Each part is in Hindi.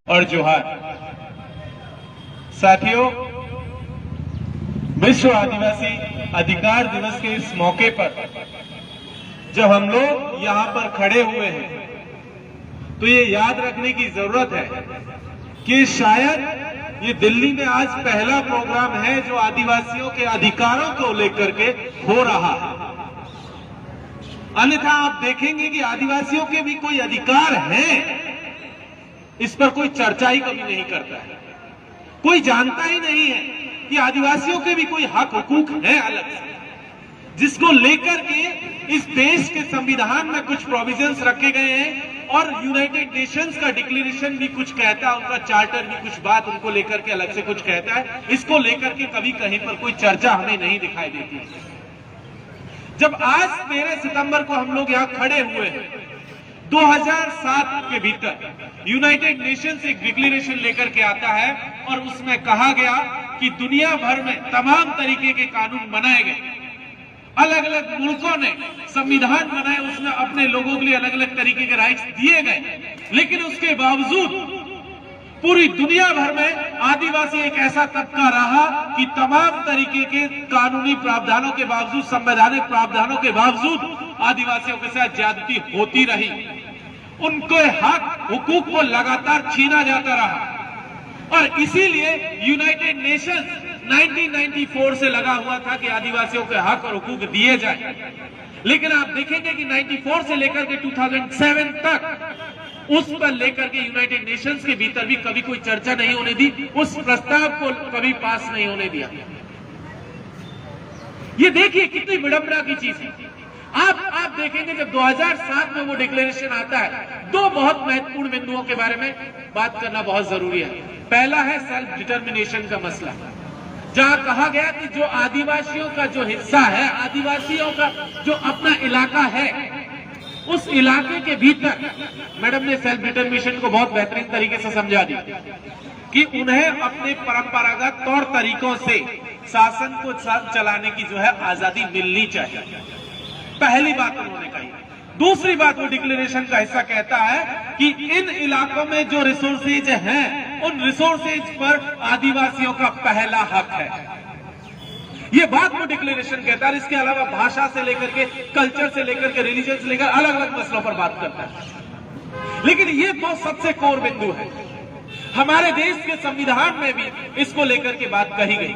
और जोहार। साथियों, विश्व आदिवासी अधिकार दिवस के इस मौके पर जब हम लोग यहां पर खड़े हुए हैं तो ये याद रखने की जरूरत है कि शायद ये दिल्ली में आज पहला प्रोग्राम है जो आदिवासियों के अधिकारों को लेकर के हो रहा है। अन्यथा आप देखेंगे कि आदिवासियों के भी कोई अधिकार हैं, इस पर कोई चर्चा ही कभी नहीं करता है। कोई जानता ही नहीं है कि आदिवासियों के भी कोई हक हुकूक है अलग से, जिसको लेकर के इस देश के संविधान में कुछ प्रोविजंस रखे गए हैं और यूनाइटेड नेशंस का डिक्लेरेशन भी कुछ कहता है, उनका चार्टर भी कुछ बात उनको लेकर के अलग से कुछ कहता है। इसको लेकर के कभी कहीं पर कोई चर्चा हमें नहीं दिखाई देती है। जब आज 13 सितंबर को हम लोग यहाँ खड़े हुए हैं, 2007 के भीतर यूनाइटेड नेशंस एक डिक्लेरेशन लेकर के आता है और उसमें कहा गया कि दुनिया भर में तमाम तरीके के कानून बनाए गए, अलग अलग मुल्कों ने संविधान बनाए, उसमें अपने लोगों के लिए अलग अलग तरीके के राइट्स दिए गए, लेकिन उसके बावजूद पूरी दुनिया भर में आदिवासी एक ऐसा तबका रहा कि तमाम तरीके के कानूनी प्रावधानों के बावजूद, संवैधानिक प्रावधानों के बावजूद आदिवासियों के साथ ज्यादती होती रही, उनके हक हुकूक को लगातार छीना जाता रहा। और इसीलिए यूनाइटेड नेशंस 1994 से लगा हुआ था कि आदिवासियों के हक और हुकूक दिए जाए। लेकिन आप देखेंगे कि 94 से लेकर के 2007 तक उस पर लेकर के यूनाइटेड नेशंस के भीतर भी कभी कोई चर्चा नहीं होने दी, उस प्रस्ताव को कभी पास नहीं होने दिया। ये देखिए कितनी विडंबना की चीज है। आप देखेंगे जब 2007 में वो डिक्लेरेशन आता है, दो बहुत महत्वपूर्ण बिंदुओं के बारे में बात करना बहुत जरूरी है। पहला है सेल्फ डिटर्मिनेशन का मसला, जहां कहा गया कि जो आदिवासियों का जो हिस्सा है, आदिवासियों का जो अपना इलाका है, उस इलाके के भीतर मैडम ने सेल्फ डिटर्मिनेशन को बहुत बेहतरीन तरीके से समझा दी कि उन्हें अपने परंपरागत तौर तरीकों से शासन को चलाने की जो है आजादी मिलनी चाहिए। पहली बात उन्होंने कही। दूसरी बात वो डिक्लेरेशन का हिस्सा कहता है कि इन इलाकों में जो रिसोर्सेज हैं, उन रिसोर्सेज पर आदिवासियों का पहला हक है। ये बात वो डिक्लेरेशन कहता है। इसके अलावा भाषा से लेकर के, कल्चर से लेकर के, रिलीजन से लेकर अलग अलग मसलों पर बात करता है। लेकिन ये दो सबसे कोर बिंदु है। हमारे देश के संविधान में भी इसको लेकर के बात कही गई।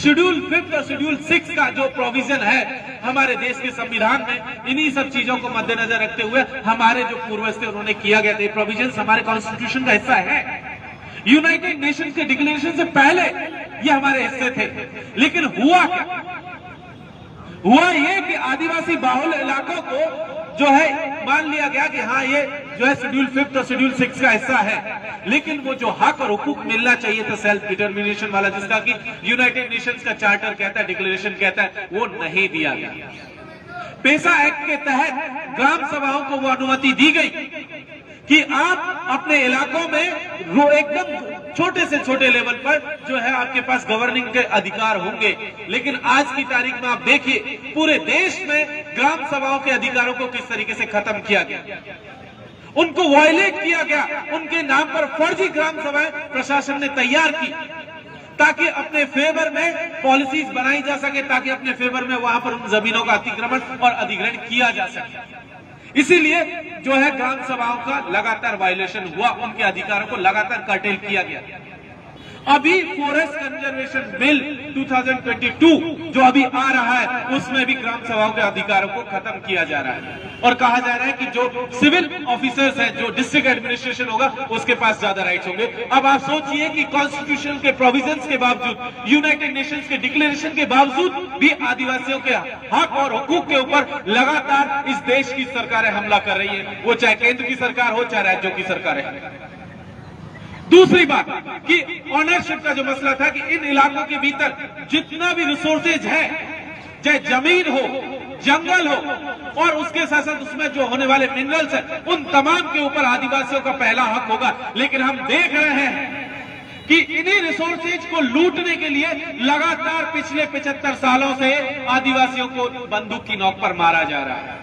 शेड्यूल 5 और शेड्यूल 6 का जो प्रोविजन है हमारे देश के संविधान में, इन्हीं सब चीजों को मद्देनजर रखते हुए हमारे जो पूर्वज थे उन्होंने किया गया था। प्रोविजन हमारे कॉन्स्टिट्यूशन का हिस्सा है। यूनाइटेड नेशंस के डिक्लेरेशन से पहले ये हमारे हिस्से थे। लेकिन हुआ क्या? हुआ ये कि आदिवासी बाहुल इलाकों को जो है मान लिया गया कि हाँ ये जो है शेड्यूल 5 और शेड्यूल 6 का हिस्सा है, लेकिन वो जो हक और हुकूक मिलना चाहिए था सेल्फ डिटर्मिनेशन वाला, जिसका कि यूनाइटेड नेशंस का चार्टर कहता है, डिक्लेरेशन कहता है, वो नहीं दिया गया। पेसा एक्ट के तहत ग्राम सभाओं को वो अनुमति दी गई कि आप अपने इलाकों में एकदम छोटे से छोटे लेवल पर जो है आपके पास गवर्निंग के अधिकार होंगे। लेकिन आज की तारीख में आप देखिए पूरे देश में ग्राम सभाओं के अधिकारों को किस तरीके से खत्म किया गया, उनको वायलेट किया गया। उनके नाम पर फर्जी ग्राम सभाएं प्रशासन ने तैयार की ताकि अपने फेवर में पॉलिसीज बनाई जा सके, ताकि अपने फेवर में वहां पर उन जमीनों का अतिक्रमण और अधिग्रहण किया जा सके। इसीलिए जो है ग्राम सभाओं का लगातार वायलेशन हुआ, उनके अधिकारों को लगातार कर्टेल किया गया। अभी फॉरेस्ट कंजर्वेशन बिल 2022 जो अभी आ रहा है, उसमें भी ग्राम सभाओं के अधिकारों को खत्म किया जा रहा है और कहा जा रहा है कि जो सिविल ऑफिसर्स हैं, जो डिस्ट्रिक्ट एडमिनिस्ट्रेशन होगा, उसके पास ज्यादा राइट्स होंगे। अब आप सोचिए कि कॉन्स्टिट्यूशन के प्रोविजंस के बावजूद, यूनाइटेड नेशंस के डिक्लेरेशन के बावजूद भी आदिवासियों के हक और हुकूक के ऊपर लगातार इस देश की सरकारें हमला कर रही है, वो चाहे केंद्र की सरकार हो चाहे राज्यों की सरकार है। दूसरी बात कि ऑनरशिप का जो मसला था कि इन इलाकों के भीतर जितना भी रिसोर्सेज है, चाहे जमीन हो, जंगल हो और उसके साथ साथ उसमें जो होने वाले मिनरल्स हैं, उन तमाम के ऊपर आदिवासियों का पहला हक होगा। लेकिन हम देख रहे हैं कि इन्हीं रिसोर्सेज को लूटने के लिए लगातार पिछले 75 सालों से आदिवासियों को बंदूक की नोक पर मारा जा रहा है।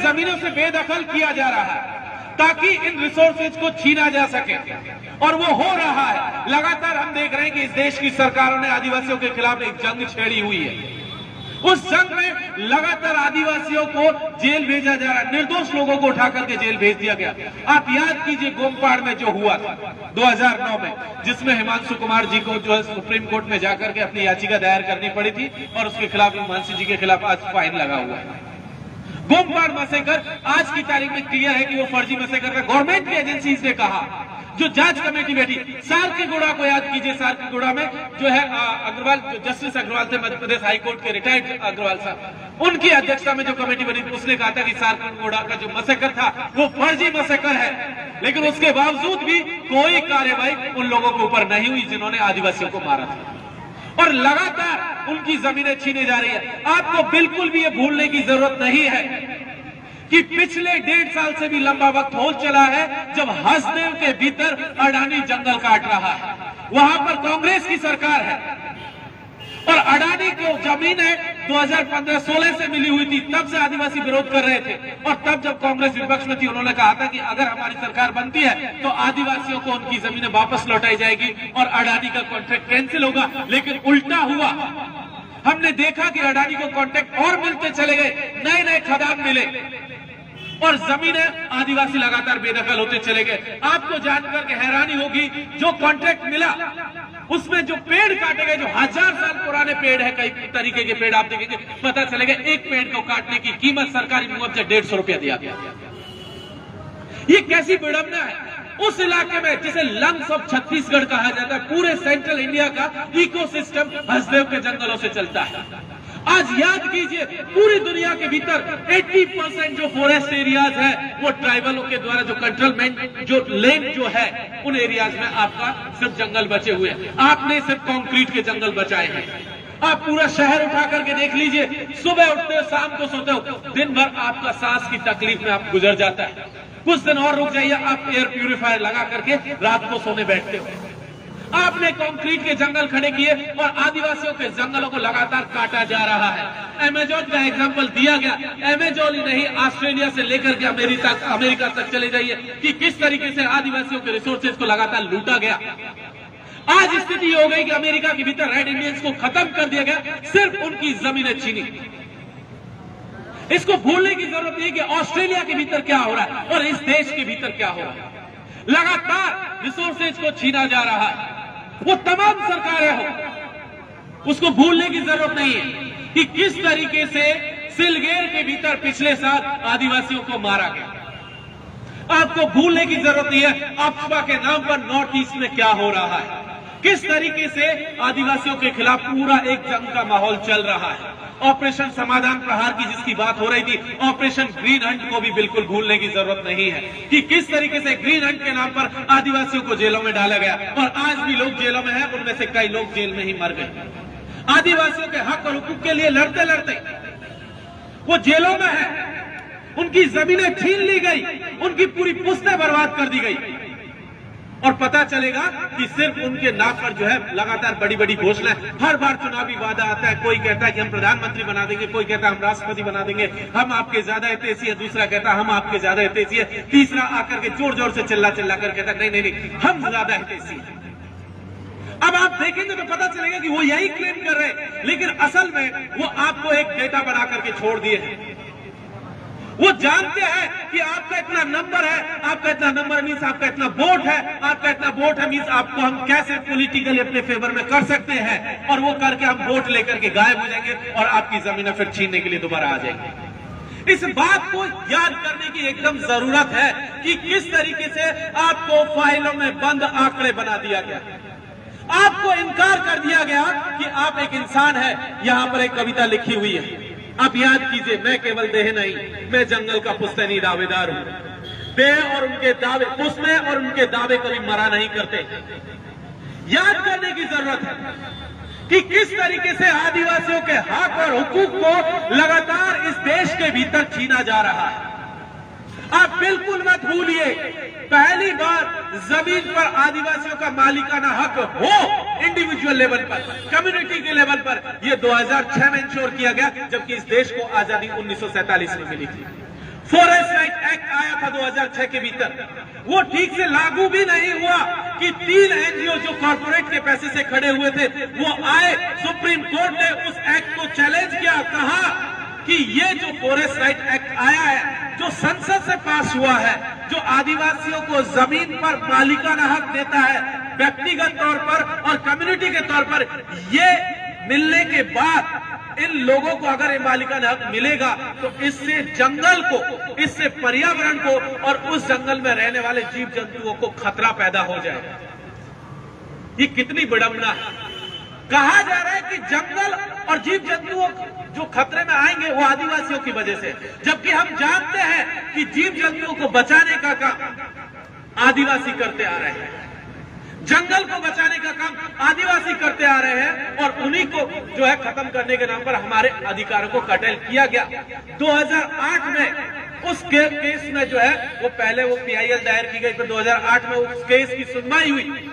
जमीनों से बेदखल किया जा रहा है ताकि इन रिसोर्सेज को छीना जा सके, और वो हो रहा है। लगातार हम देख रहे हैं कि इस देश की सरकारों ने आदिवासियों के खिलाफ एक जंग छेड़ी हुई है। उस जंग में लगातार आदिवासियों को जेल भेजा जा रहा है, निर्दोष लोगों को उठा करके जेल भेज दिया गया। आप याद कीजिए गोमपाड़ में जो हुआ था 2009 में, जिसमें हिमांशु कुमार जी को जो है सुप्रीम कोर्ट में जाकर के अपनी याचिका दायर करनी पड़ी थी, और उसके खिलाफ हिमांशु जी के खिलाफ आज फाइन लगा हुआ है। गोमपाड़ मैसेकर आज की तारीख में क्लियर है कि वो फर्जी मैसेकर का गवर्नमेंट की एजेंसीज ने कहा। जो जांच कमेटी बैठी, सारकीगुड़ा को याद कीजिए, सारकीगुड़ा में जो है अग्रवाल, जस्टिस अग्रवाल थे मध्य प्रदेश हाईकोर्ट के, रिटायर्ड अग्रवाल साहब, उनकी अध्यक्षता में जो कमेटी बनी थी, उसने कहा था कि सारकीगुड़ा का जो मैसेकर था वो फर्जी मैसेकर है, लेकिन उसके बावजूद भी कोई कार्रवाई उन लोगों के ऊपर नहीं हुई जिन्होंने आदिवासियों को मारा था, और लगातार उनकी जमीनें छीने जा रही है। आपको बिल्कुल भी ये भूलने की जरूरत नहीं है कि पिछले 1.5 साल से भी लंबा वक्त हो चला है जब हसदेव के भीतर अडानी जंगल काट रहा है। वहां पर कांग्रेस की सरकार है, और अडानी को जमीनें 2015-16 से मिली हुई थी, तब से आदिवासी विरोध कर रहे थे, और तब जब कांग्रेस विपक्ष में थी उन्होंने कहा था कि अगर हमारी सरकार बनती है तो आदिवासियों को उनकी जमीनें वापस लौटाई जाएगी और अडानी का कॉन्ट्रैक्ट कैंसिल होगा। लेकिन उल्टा हुआ, हमने देखा कि अडानी को कॉन्ट्रैक्ट और मिलते चले गए, नए नए खदान मिले, और जमीनें आदिवासी लगातार बेदखल होते चले गए। आपको जानकर के हैरानी होगी, जो कॉन्ट्रैक्ट मिला उसमें जो पेड़ काटे गए, जो 1000 साल पुराने पेड़ है, कई तरीके के पेड़ आप देखेंगे, पता चलेगा एक पेड़ को काटने की कीमत सरकारी मुआवजा 150 रुपया दिया गया। ये कैसी विडंबना है। उस इलाके में जिसे लंग्स ऑफ छत्तीसगढ़ कहा जाता है, पूरे सेंट्रल इंडिया का इकोसिस्टम हसदेव के जंगलों से चलता है। आज याद कीजिए, पूरी दुनिया के भीतर 80% जो फॉरेस्ट एरियाज है वो ट्राइबलों के द्वारा जो कंट्रोलमेंट जो लैंड जो है, उन एरियाज में आपका सिर्फ जंगल बचे हुए हैं। आपने सिर्फ कंक्रीट के जंगल बचाए हैं। आप पूरा शहर उठा करके देख लीजिए, सुबह उठते हो शाम को सोते हो, दिन भर आपका सांस की तकलीफ में आप गुजर जाता है। कुछ दिन और रुक जाइए, आप एयर प्यूरिफायर लगा करके रात को सोने बैठते हो। आपने कंक्रीट के जंगल खड़े किए और आदिवासियों के जंगलों को लगातार काटा जा रहा है। अमेजोन का एग्जांपल दिया गया, अमेजोन ही नहीं, ऑस्ट्रेलिया से लेकर के अमेरिका तक चले जाइए कि किस तरीके से आदिवासियों के रिसोर्सेज को लगातार लूटा गया। आज स्थिति हो गई कि अमेरिका के भीतर रेड इंडियंस को खत्म कर दिया गया, सिर्फ उनकी जमीनें छीनी। इसको भूलने की जरूरत नहीं कि ऑस्ट्रेलिया के भीतर क्या हो रहा है और इस देश के भीतर क्या हो रहा है। लगातार रिसोर्सेज को छीना जा रहा है। वो तमाम सरकारें हो, उसको भूलने की जरूरत नहीं है कि किस तरीके से सिलगेर के भीतर पिछले साल आदिवासियों को मारा गया। आपको भूलने की जरूरत नहीं है अफवाह के नाम पर नॉर्थ ईस्ट में क्या हो रहा है, किस तरीके से आदिवासियों के खिलाफ पूरा एक जंग का माहौल चल रहा है। ऑपरेशन समाधान प्रहार की जिसकी बात हो रही थी, ऑपरेशन ग्रीन हंट को भी बिल्कुल भूलने की जरूरत नहीं है कि किस तरीके से ग्रीन हंट के नाम पर आदिवासियों को जेलों में डाला गया, और आज भी लोग जेलों में हैं, उनमें से कई लोग जेल में ही मर गए। आदिवासियों के हक और हुकूक के लिए लड़ते लड़ते वो जेलों में है, उनकी जमीनें छीन ली गई, उनकी पूरी पुश्तें बर्बाद कर दी गई, और पता चलेगा कि सिर्फ उनके नाम पर जो है लगातार बड़ी बड़ी घोषणाएं। हर बार चुनावी वादा आता है, कोई कहता है कि हम प्रधानमंत्री बना देंगे, कोई कहता है हम राष्ट्रपति बना देंगे, हम आपके ज्यादा हितैषी है, दूसरा कहता है हम आपके ज्यादा हितैषी है, तीसरा आकर के जोर जोर से चिल्ला चिल्ला कर कहता है नहीं नहीं नहीं हम ज्यादा हितैषी हैं। अब आप देखेंगे तो पता चलेगा कि वो यही क्लेम कर रहे हैं, लेकिन असल में वो आपको एक डेटा बना करके छोड़ दिए हैं। वो जानते हैं कि आपका इतना नंबर है, आपका इतना नंबर मीन्स आपका इतना वोट है, आपका इतना वोट है मीन्स आपको हम कैसे पॉलिटिकली अपने फेवर में कर सकते हैं, और वो करके हम वोट लेकर के गायब हो जाएंगे और आपकी जमीनें फिर छीनने के लिए दोबारा आ जाएंगे। इस बात को याद करने की एकदम जरूरत है कि किस तरीके से आपको फाइलों में बंद आंकड़े बना दिया गया, आपको इनकार कर दिया गया कि आप एक इंसान है। यहां पर एक कविता लिखी हुई है, आप याद कीजिए, मैं केवल देह नहीं, मैं जंगल का पुश्तैनी दावेदार हूं। देह और उनके दावे, पुश्ते और उनके दावे कभी मरा नहीं करते। याद करने की जरूरत है कि किस तरीके से आदिवासियों के हक और हुकूक को लगातार इस देश के भीतर छीना जा रहा है। आप बिल्कुल मत भूलिए, पहली बार जमीन पर आदिवासियों का मालिकाना हक हो इंडिविजुअल लेवल पर, कम्युनिटी के लेवल पर, यह 2006 में इंश्योर किया गया, जबकि इस देश को आजादी 1947 में मिली थी। फॉरेस्ट राइट एक्ट आया था 2006 के भीतर, वो ठीक से लागू भी नहीं हुआ कि 3 एनजीओ जो कॉर्पोरेट के पैसे से खड़े हुए थे वो आए, सुप्रीम कोर्ट ने उस एक्ट को चैलेंज किया, कहा कि ये जो फॉरेस्ट राइट एक्ट आया है, जो संसद से पास हुआ है, जो आदिवासियों को जमीन पर मालिकाना हक देता है व्यक्तिगत तौर पर और कम्युनिटी के तौर पर, ये मिलने के बाद इन लोगों को अगर ये मालिकाना हक मिलेगा तो इससे जंगल को, इससे पर्यावरण को और उस जंगल में रहने वाले जीव जंतुओं को खतरा पैदा हो जाएगा। ये कितनी विडंबना है। कहा जा रहा है कि जंगल और जीव जंतुओं जो खतरे में आएंगे वो आदिवासियों की वजह से, जबकि हम जानते हैं कि जीव जंतुओं को बचाने का काम आदिवासी करते आ रहे हैं, जंगल को बचाने का काम आदिवासी करते आ रहे हैं, और उन्हीं को जो है खत्म करने के नाम पर हमारे अधिकारों को कर्टेल किया गया। 2008 में उस केस में जो है वो पहले वो PIL दायर की गई, फिर 2008 में उस केस की सुनवाई हुई,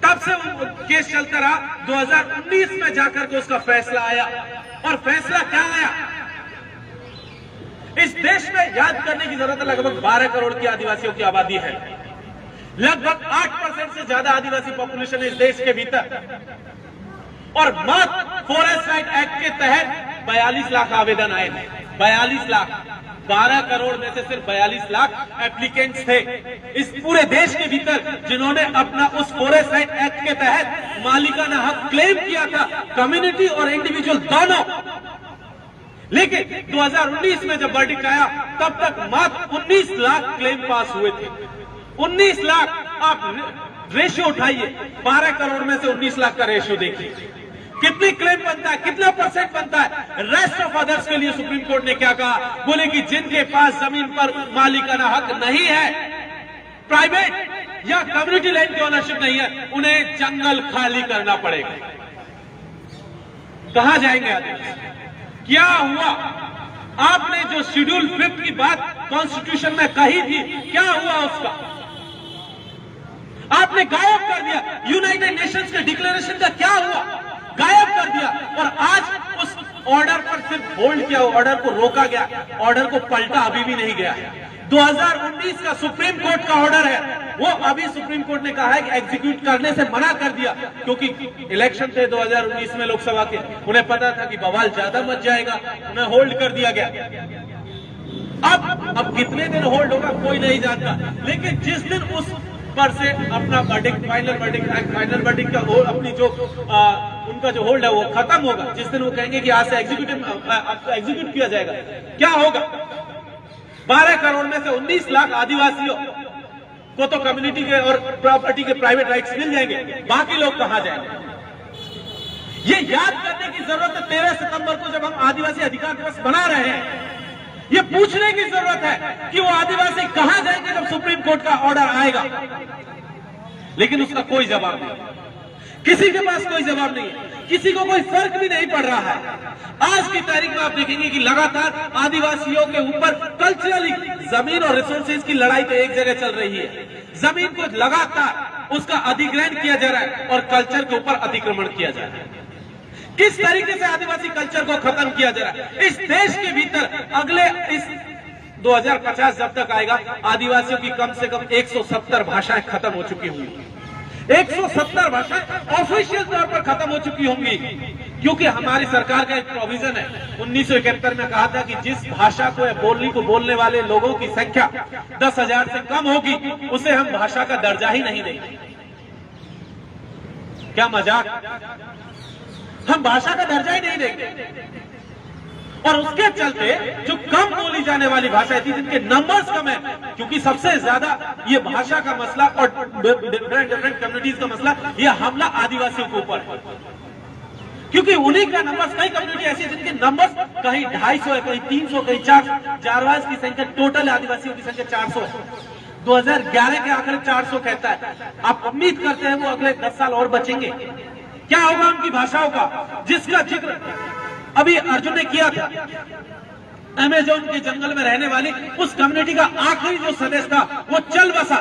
तब से वो केस चलता रहा। 2019 में जाकर के उसका फैसला आया, और फैसला क्या आया? इस देश में याद करने की जरूरत है, लगभग 12 करोड़ की आदिवासियों की आबादी है, लगभग 8% से ज्यादा आदिवासी पॉपुलेशन है इस देश के भीतर, और मात्र फॉरेस्ट राइट एक्ट के तहत 42 लाख आवेदन आए हैं। 42 लाख, 12 करोड़ में से सिर्फ 42 लाख एप्लीकेंट्स थे इस पूरे देश के भीतर जिन्होंने अपना उस फॉरेस्ट राइट एक्ट के तहत मालिकाना हक क्लेम किया था, कम्युनिटी और इंडिविजुअल दोनों। लेकिन 2019 में जब वर्डिक्ट आया तब तक मात्र 19 लाख क्लेम पास हुए थे। 19 लाख, आप रेशियो उठाइए, 12 करोड़ में से 19 लाख का रेशियो देखिए, कितनी क्लेम बनता है, कितना परसेंट बनता है। रेस्ट ऑफ अदर्स के लिए सुप्रीम कोर्ट ने क्या कहा? बोले कि जिनके पास जमीन पर मालिकाना हक नहीं है, प्राइवेट या कम्युनिटी लैंड की ओनरशिप नहीं है, उन्हें जंगल खाली करना पड़ेगा। कहां जाएंगे आदिवासी? क्या हुआ? आपने जो शेड्यूल 5 की बात कॉन्स्टिट्यूशन में कही थी, क्या हुआ उसका? आपने गायब कर दिया। यूनाइटेड नेशंस के डिक्लेरेशन का क्या हुआ? गायब कर दिया। और आज उस ऑर्डर पर सिर्फ होल्ड किया, ऑर्डर को रोका गया, ऑर्डर को पलटा अभी भी नहीं गया। 2019 का सुप्रीम कोर्ट का ऑर्डर है, वो अभी सुप्रीम कोर्ट ने कहा है कि एग्जीक्यूट करने से मना कर दिया, क्योंकि इलेक्शन थे 2019 में लोकसभा के, उन्हें पता था कि बवाल ज्यादा मच जाएगा, उन्हें होल्ड कर दिया गया। अब कितने दिन होल्ड होगा कोई नहीं जानता, लेकिन जिस दिन उस पर से अपना वर्डिक्ट, फाइनल वर्डिक्ट का अपनी जो उनका जो होल्ड है वो खत्म होगा, जिस दिन वो कहेंगे कि आज से एग्जीक्यूट किया जाएगा, क्या होगा? 12 करोड़ में से 19 लाख आदिवासियों को तो कम्युनिटी के और प्रॉपर्टी के प्राइवेट राइट्स मिल जाएंगे, बाकी लोग कहां जाएंगे? ये याद करने की जरूरत है 13 सितंबर को जब हम आदिवासी अधिकार दिवस मना रहे हैं, ये पूछने की जरूरत है कि वो आदिवासी कहां जाएंगे जब सुप्रीम कोर्ट का ऑर्डर आएगा। लेकिन उसका कोई जवाब नहीं, किसी के पास कोई जवाब नहीं है, किसी को कोई फर्क भी नहीं पड़ रहा है। आज की तारीख में आप देखेंगे कि लगातार आदिवासियों के ऊपर कल्चरली जमीन और रिसोर्सेज की लड़ाई तो एक जगह चल रही है, जमीन को लगातार उसका अधिग्रहण किया जा रहा है और कल्चर के ऊपर अतिक्रमण किया जा रहा है। किस तरीके से आदिवासी कल्चर को खत्म किया जा रहा है इस देश के भीतर? अगले इस 2050 जब तक आएगा, आदिवासियों की कम से कम 170 भाषाएं खत्म हो चुकी होंगी। 170 भाषाएं ऑफिशियल तौर पर खत्म हो चुकी होंगी, क्योंकि हमारी सरकार का एक प्रोविजन है, 1971 में कहा था कि जिस भाषा को या बोली को बोलने वाले लोगों की संख्या 10,000 से कम होगी, उसे हम भाषा का दर्जा ही नहीं देंगे। क्या मजाक? हम भाषा का दर्जा ही नहीं देंगे। और उसके चलते जो कम बोली जाने वाली भाषा थी, जिनके नंबर्स कम है, क्योंकि सबसे ज्यादा ये भाषा का मसला और डिफरेंट कम्युनिटीज का मसला, ये हमला आदिवासियों के ऊपर है, क्योंकि उन्हीं का नंबर्स, कई कम्युनिटी ऐसी जिनके नंबर्स कहीं 250 है, कहीं 300, कहीं 400। जारवाज की संख्या, टोटल आदिवासियों की संख्या 400 है। 2011 के आंकड़े 400 कहता है। आप उम्मीद करते हैं वो अगले 10 साल और बचेंगे? क्या होगा उनकी भाषाओं का, जिसका जिक्र अभी अर्जुन ने किया था? अमेजोन के जंगल में रहने वाली उस कम्युनिटी का आखिरी जो सदस्य था वो चल बसा।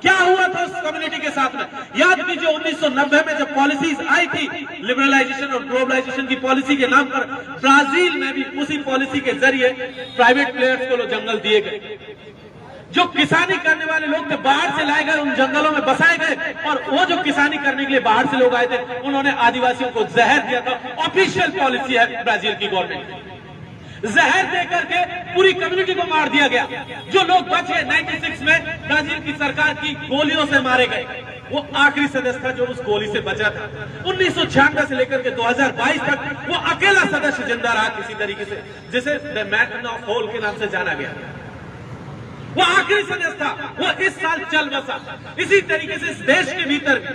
क्या हुआ था उस कम्युनिटी के साथ में? याद कीजिए 1990 में जब पॉलिसीज आई थी लिबरलाइजेशन और ग्लोबलाइजेशन की पॉलिसी के नाम पर, ब्राजील में भी उसी पॉलिसी के जरिए प्राइवेट प्लेयर्स को जंगल दिए गए। जो किसानी करने वाले लोग थे बाहर से लाए गए, उन जंगलों में बसाए गए, और वो जो किसानी करने के लिए बाहर से लोग आए थे उन्होंने आदिवासियों को जहर दिया था। ऑफिशियल पॉलिसी है ब्राजील की गवर्नमेंट की। जहर देकर के पूरी कम्युनिटी को मार दिया गया। जो लोग बचे 96 में ब्राजील की सरकार की गोलियों से मारे गए, वो आखिरी सदस्य था जो उस गोली से बचा था। 1996 से लेकर के 2022 तक वो अकेला सदस्य जिंदा रहा किसी तरीके से, जिसे द मैन ऑफ होल के नाम से जाना गया। वो आखिरी सदस्य था, वो इस साल चल बसा। इसी तरीके से इस देश के भीतर भी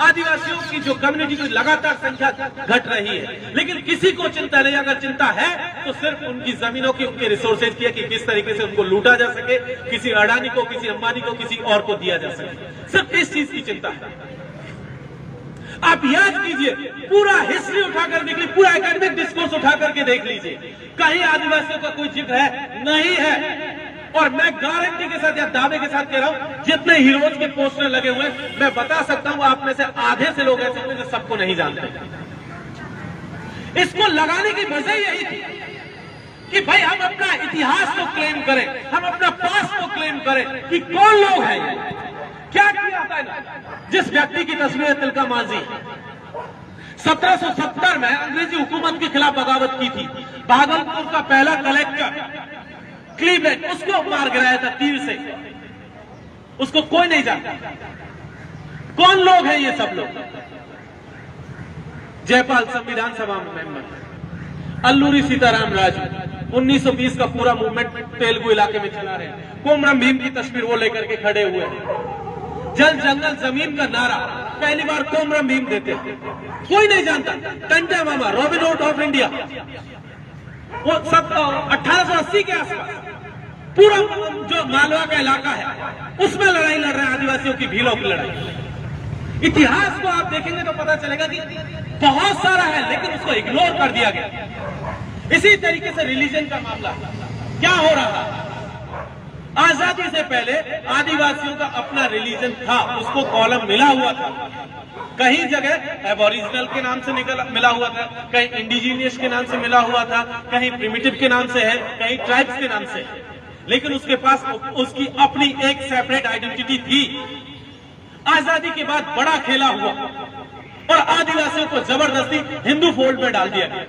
आदिवासियों की जो कम्युनिटी की लगातार संख्या घट रही है, लेकिन किसी को चिंता नहीं। अगर चिंता है तो सिर्फ उनकी जमीनों की, उनके रिसोर्सेज की, कि किस तरीके से उनको लूटा जा सके, किसी अडानी को, किसी अंबानी को, किसी और को दिया जा सके। सिर्फ इस चीज की चिंता है। आप याद कीजिए, पूरा हिस्ट्री उठाकर देख लीजिए, पूरा एकेडमिक डिस्कोर्स उठा करके देख लीजिए, कहीं आदिवासियों का कोई जिक्र है? नहीं है। और मैं गारंटी के साथ या दावे के साथ कह रहा हूं, जितने हीरोज के पोस्टर लगे हुए हैं, मैं बता सकता हूं आप में से आधे से लोग ऐसे होंगे जो सबको नहीं जानते। इसको लगाने की वजह यही थी कि भाई हम अपना इतिहास को क्लेम करें, हम अपना पास्ट को क्लेम करें कि कौन लोग हैं, क्या किया था। जिस व्यक्ति की तस्वीर तिलका मांझी 1770 में अंग्रेजी हुकूमत के खिलाफ बगावत की थी, भागलपुर का पहला कलेक्टर क्लीवलैंड, उसको मार गिराया था तीर से। उसको कोई नहीं जानता। कौन लोग हैं ये सब लोग? जयपाल संविधान सभा मेंबर, अल्लूरी सीताराम राजू 1920 का पूरा मूवमेंट तेलुगु इलाके में चला रहे हैं। कोमरम भीम की तस्वीर वो लेकर के खड़े हुए हैं। जल जंगल जमीन का नारा पहली बार कोमरम भीम देते हैं, कोई नहीं जानता। टंटा मामा, रॉबिन हुड ऑफ इंडिया, वो सब 1880 के आसपास पूरा जो मालवा का इलाका है उसमें लड़ाई लड़ रहे हैं, आदिवासियों की भीलों की लड़ाई। इतिहास को आप देखेंगे तो पता चलेगा कि बहुत सारा है, लेकिन उसको इग्नोर कर दिया गया। इसी तरीके से रिलीजन का मामला क्या हो रहा है? आजादी से पहले आदिवासियों का अपना रिलीजन था, उसको कॉलम मिला हुआ था। कहीं जगह एबोरिजिनल के नाम से मिला हुआ था, कहीं इंडिजीनियस के नाम से मिला हुआ था, कहीं प्रिमिटिव के नाम से है, कहीं ट्राइब्स के नाम से है, लेकिन उसके पास उसकी अपनी एक सेपरेट आइडेंटिटी थी। आजादी के बाद बड़ा खेला हुआ और आदिवासियों को जबरदस्ती हिंदू फोल्ड में डाल दिया गया।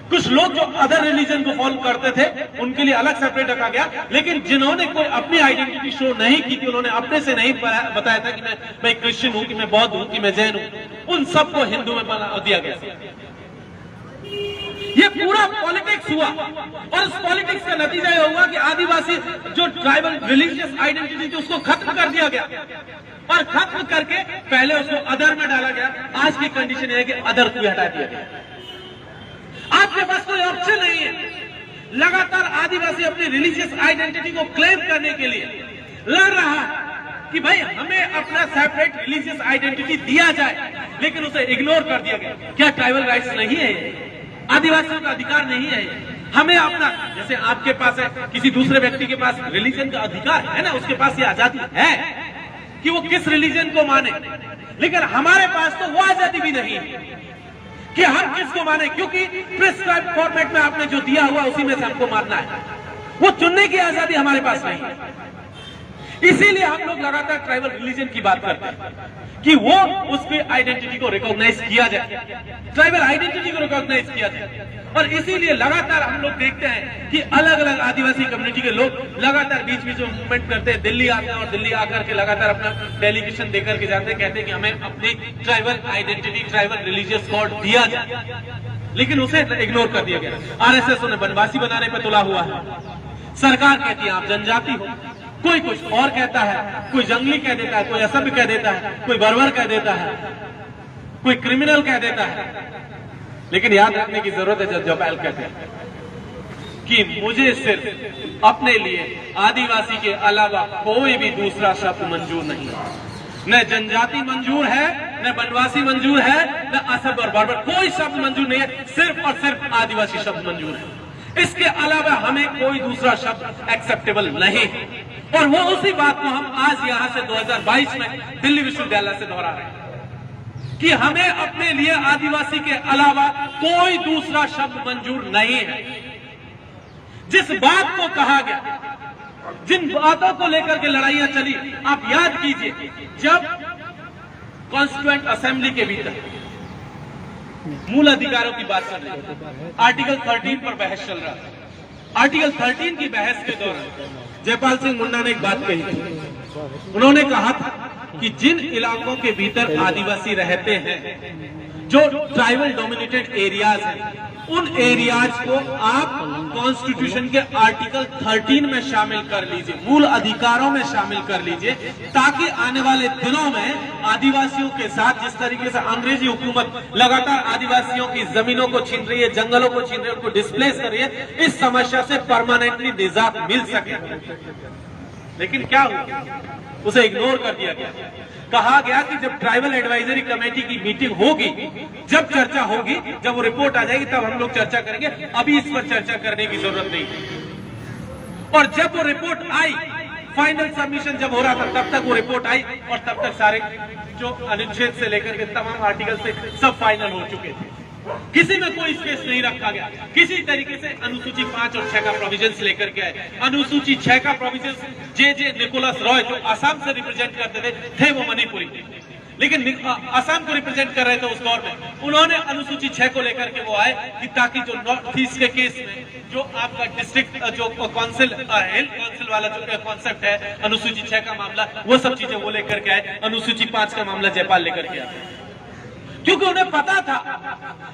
कुछ लोग जो अदर रिलीजन को फॉलो करते थे उनके लिए अलग सेपरेट रखा गया, लेकिन जिन्होंने कोई अपनी आइडेंटिटी शो नहीं की थी, उन्होंने अपने से नहीं बताया था कि मैं क्रिश्चियन हूं, कि मैं बौद्ध हूं, कि मैं जैन हूं, उन सबको हिंदू में बना दिया गया। ये पूरा पॉलिटिक्स हुआ और उस पॉलिटिक्स का नतीजा यह हुआ कि आदिवासी जो ट्राइबल रिलीजियस आइडेंटिटी थी उसको खत्म कर दिया गया, और खत्म करके पहले उसको अदर में डाला गया। आज की कंडीशन यह है कि अदर को हटा दिया गया। आपके पास कोई ऑप्शन नहीं है। लगातार आदिवासी अपनी रिलीजियस आइडेंटिटी को क्लेम करने के लिए लड़ रहा है कि भाई हमें अपना सेपरेट रिलीजियस आइडेंटिटी दिया जाए, लेकिन उसे इग्नोर कर दिया गया। क्या ट्राइबल राइट्स नहीं है? आदिवासियों का अधिकार नहीं है? हमें अपना, जैसे आपके पास है, किसी दूसरे व्यक्ति के पास रिलीजन का अधिकार है ना, उसके पास ये आजादी है कि वो किस रिलीजन को माने, लेकिन हमारे पास तो वो आजादी भी नहीं है कि हम किसको माने, क्योंकि प्रिस्क्राइब फॉर्मेट में आपने जो दिया हुआ उसी में से हमको मानना है। वो चुनने की आजादी हमारे पास नहीं है। इसीलिए हम लोग लगातार ट्राइबल रिलीजन की बात करते हैं कि वो उसकी आइडेंटिटी को रिकॉग्नाइज किया जाए, ट्राइबल आइडेंटिटी को रिकॉग्नाइज किया जाए। और इसीलिए लगातार हम लोग देखते हैं कि अलग अलग आदिवासी कम्युनिटी के लोग लगातार बीच बीच में मूवमेंट करते हैं, दिल्ली आते हैं और दिल्ली आकर के लगातार अपना डेलीगेशन देकर के जाते हैं, कहते हैं कि हमें अपनी tribal identity, tribal religious code दिया जाए, लेकिन उसे इग्नोर कर दिया गया। आरएसएस उन्हें बनवासी बनाने पर तुला हुआ है। सरकार कहती है आप जनजाति हो, कोई कुछ और कहता है, कोई जंगली कह देता है, कोई असभ्य कह देता है, कोई बर्बर कह देता है, कोई क्रिमिनल कह देता है। लेकिन याद रखने की जरूरत है, जब जयपाल कहते हैं कि मुझे सिर्फ अपने लिए आदिवासी के अलावा कोई भी दूसरा शब्द मंजूर नहीं है। न जनजाति मंजूर है, न बनवासी मंजूर है, न असभ्य और बर्बर, कोई शब्द मंजूर नहीं है। सिर्फ और सिर्फ आदिवासी शब्द मंजूर है। इसके अलावा हमें कोई दूसरा शब्द एक्सेप्टेबल नहीं। और वो उसी बात को हम आज यहां से 2022 में दिल्ली विश्वविद्यालय से दोहरा रहे हैं कि हमें अपने लिए आदिवासी के अलावा कोई दूसरा शब्द मंजूर नहीं है। जिस बात को कहा गया, जिन बातों को लेकर के लड़ाइयां चली, आप याद कीजिए, जब कॉन्स्टिट्यूएंट असेंबली के भीतर मूल अधिकारों की बात कर रही है, आर्टिकल 13 पर बहस चल रहा है। आर्टिकल 13 की बहस के दौरान जयपाल सिंह मुंडा ने एक बात कही थी। उन्होंने कहा था कि जिन इलाकों के भीतर आदिवासी रहते हैं, जो ट्राइबल डोमिनेटेड एरियाज हैं, उन एरियाज को आप कॉन्स्टिट्यूशन के आर्टिकल 13 में शामिल कर लीजिए, मूल अधिकारों में शामिल कर लीजिए, ताकि आने वाले दिनों में आदिवासियों के साथ जिस तरीके से अंग्रेजी हुकूमत लगातार आदिवासियों की जमीनों को छीन रही है, जंगलों को छीन रही है, उनको डिस्प्लेस कर रही है, इस समस्या से परमानेंटली निजात मिल सके। लेकिन क्या हुआ, उसे इग्नोर कर दिया गया। कहा गया कि जब ट्राइबल एडवाइजरी कमेटी की मीटिंग होगी, जब चर्चा होगी, जब वो रिपोर्ट आ जाएगी, तब हम लोग चर्चा करेंगे, अभी इस पर चर्चा करने की जरूरत नहीं। और जब वो रिपोर्ट आई, फाइनल सबमिशन जब हो रहा था, तब तक वो रिपोर्ट आई और तब तक सारे जो अनुच्छेद से लेकर के तमाम आर्टिकल से सब फाइनल हो चुके थे। किसी में कोई स्पेस नहीं रखा गया। किसी तरीके से अनुसूची 5 और 6 का प्रोविजंस लेकर के आए। अनुसूची 6 का प्रोविजंस जे निकोलस रॉय, जो असम से रिप्रेजेंट करते थे वो मणिपुरी, लेकिन असम को रिप्रेजेंट कर रहे थे उस दौर में, उन्होंने अनुसूची 6 को लेकर के वो आए कि ताकि जो नॉर्थ ईस्ट के केस में जो आपका डिस्ट्रिक्ट जो काउंसिल हेल्थ काउंसिल वाला जो कॉन्सेप्ट है, अनुसूची 6 का मामला, वो सब चीजें वो लेकर के आए। अनुसूची 5 का मामला जयपाल लेकर के आए, क्योंकि उन्हें पता था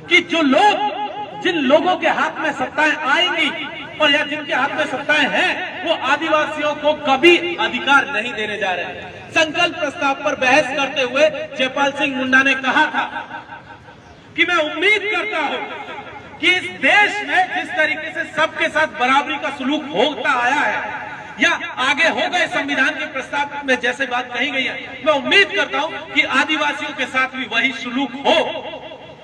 कि जो लोग, जिन लोगों के हाथ में सत्ताएं आएंगी और या जिनके हाथ में सत्ताएं हैं, वो आदिवासियों को कभी अधिकार नहीं देने जा रहे हैं। संकल्प प्रस्ताव पर बहस करते हुए जयपाल सिंह मुंडा ने कहा था कि मैं उम्मीद करता हूं कि इस देश में जिस तरीके से सबके साथ बराबरी का सलूक होता आया है या आगे हो गए संविधान के प्रस्ताव में जैसे बात कही गई है, मैं उम्मीद करता हूं कि आदिवासियों के साथ भी वही सलूक हो।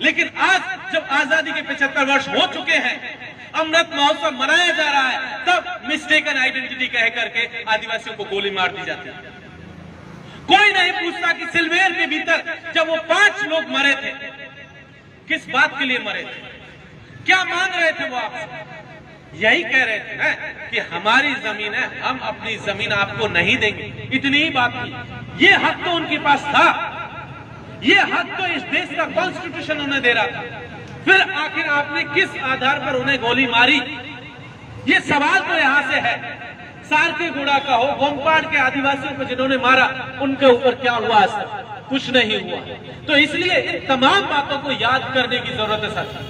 लेकिन आज जब आजादी के 75 वर्ष हो चुके हैं, अमृत महोत्सव मनाया जा रहा है, तब मिस्टेकन आइडेंटिटी कह करके आदिवासियों को गोली मार दी जाती है। कोई नहीं पूछता कि सिलवेर के भीतर जब वो 5 लोग मरे थे, किस बात के लिए मरे थे, क्या मांग रहे थे वो आपसे? यही कह रहे थे ना कि हमारी जमीन है, हम अपनी जमीन आपको नहीं देंगे, इतनी ही बात थी। ये हक तो उनके पास था, ये हक तो इस देश का कॉन्स्टिट्यूशन उन्हें दे रहा था। फिर आखिर आपने किस आधार पर उन्हें गोली मारी? ये सवाल तो यहां से है। सारकेगुड़ा का हो, गोमपाड़ के आदिवासियों को जिन्होंने मारा, उनके ऊपर क्या हुआ? आज तक कुछ नहीं हुआ। तो इसलिए इन तमाम बातों को याद करने की जरूरत है साथी।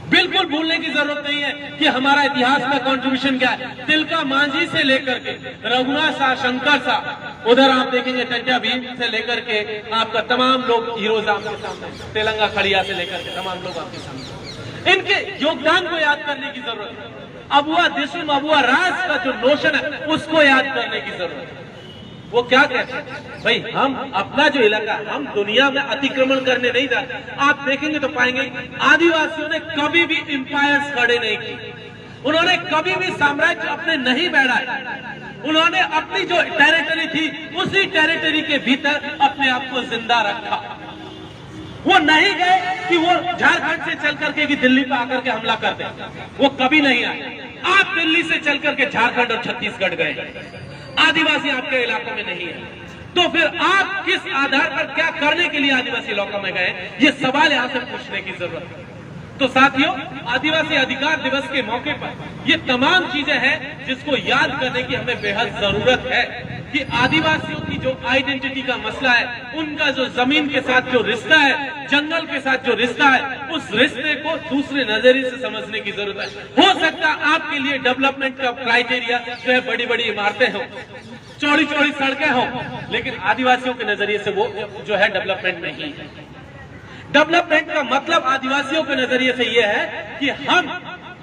बिल्कुल भूलने की जरूरत नहीं है कि हमारा इतिहास में कंट्रीब्यूशन क्या है। तिलका मांझी से लेकर के रघुनाथ शाह, शंकर शाह, उधर आप देखेंगे टंट्या भीम से लेकर के आपका तमाम लोग हीरोज आपके सामने, तेलंगा खड़िया से लेकर के तमाम लोग आपके सामने, इनके योगदान को याद करने की जरूरत है। अबुआ दिसुम, अबुआ राज का जो नोशन है, उसको याद करने की जरूरत है। वो क्या कहते हैं भाई, हम अपना जो इलाका, हम दुनिया में अतिक्रमण करने नहीं जाते। आप देखेंगे तो पाएंगे आदिवासियों ने कभी भी एम्पायर्स खड़े नहीं किए, उन्होंने कभी भी साम्राज्य अपने नहीं बैठाए। उन्होंने अपनी जो टेरिटरी थी, उसी टेरिटरी के भीतर अपने आप को जिंदा रखा। वो नहीं गए कि वो झारखंड से चल करके भी दिल्ली पर आकर के हमला कर दे, वो कभी नहीं आए। आप दिल्ली से चल करके झारखंड और छत्तीसगढ़ गए, आदिवासी आपके इलाकों में नहीं है, तो फिर आप किस आधार पर क्या करने के लिए आदिवासी इलाकों में गए? ये सवाल यहां से पूछने की जरूरत है। तो साथियों, आदिवासी अधिकार दिवस के मौके पर ये तमाम चीजें हैं जिसको याद करने की हमें बेहद जरूरत है कि आदिवासियों की जो आइडेंटिटी का मसला है, उनका जो जमीन के साथ जो रिश्ता है, जंगल के साथ जो रिश्ता है, उस रिश्ते को दूसरे नजरिए से समझने की जरूरत है। हो सकता है आपके लिए डेवलपमेंट का क्राइटेरिया जो है बड़ी बड़ी इमारतें हो, चौड़ी चौड़ी सड़कें हो, लेकिन आदिवासियों के नजरिए से वो जो है डेवलपमेंट नहीं है। डेवलपमेंट का मतलब आदिवासियों के नजरिए से यह है कि हम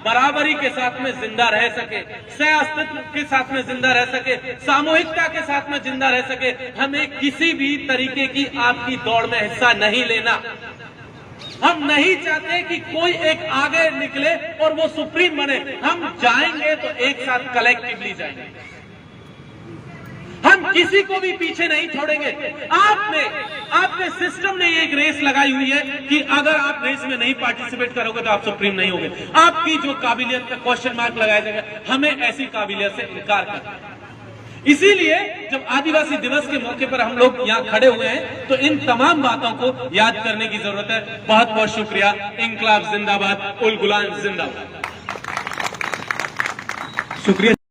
बराबरी के साथ में जिंदा रह सके, सह अस्तित्व के साथ में जिंदा रह सके, सामूहिकता के साथ में जिंदा रह सके। हमें किसी भी तरीके की आपकी दौड़ में हिस्सा नहीं लेना। हम नहीं चाहते कि कोई एक आगे निकले और वो सुप्रीम बने। हम जाएंगे तो एक साथ कलेक्टिवली जाएंगे, हम किसी को भी पीछे नहीं छोड़ेंगे। आपने सिस्टम ने एक रेस लगाई हुई है कि अगर आप रेस में नहीं पार्टिसिपेट करोगे तो आप सुप्रीम नहीं होगे। आपकी जो काबिलियत का क्वेश्चन मार्क लगाया जाएगा, हमें ऐसी काबिलियत से इनकार करना है। इसीलिए जब आदिवासी दिवस के मौके पर हम लोग यहाँ खड़े हुए हैं तो इन तमाम बातों को याद करने की जरूरत है। बहुत बहुत शुक्रिया। इंकलाब जिंदाबाद, उल गुलाम जिंदाबाद। शुक्रिया।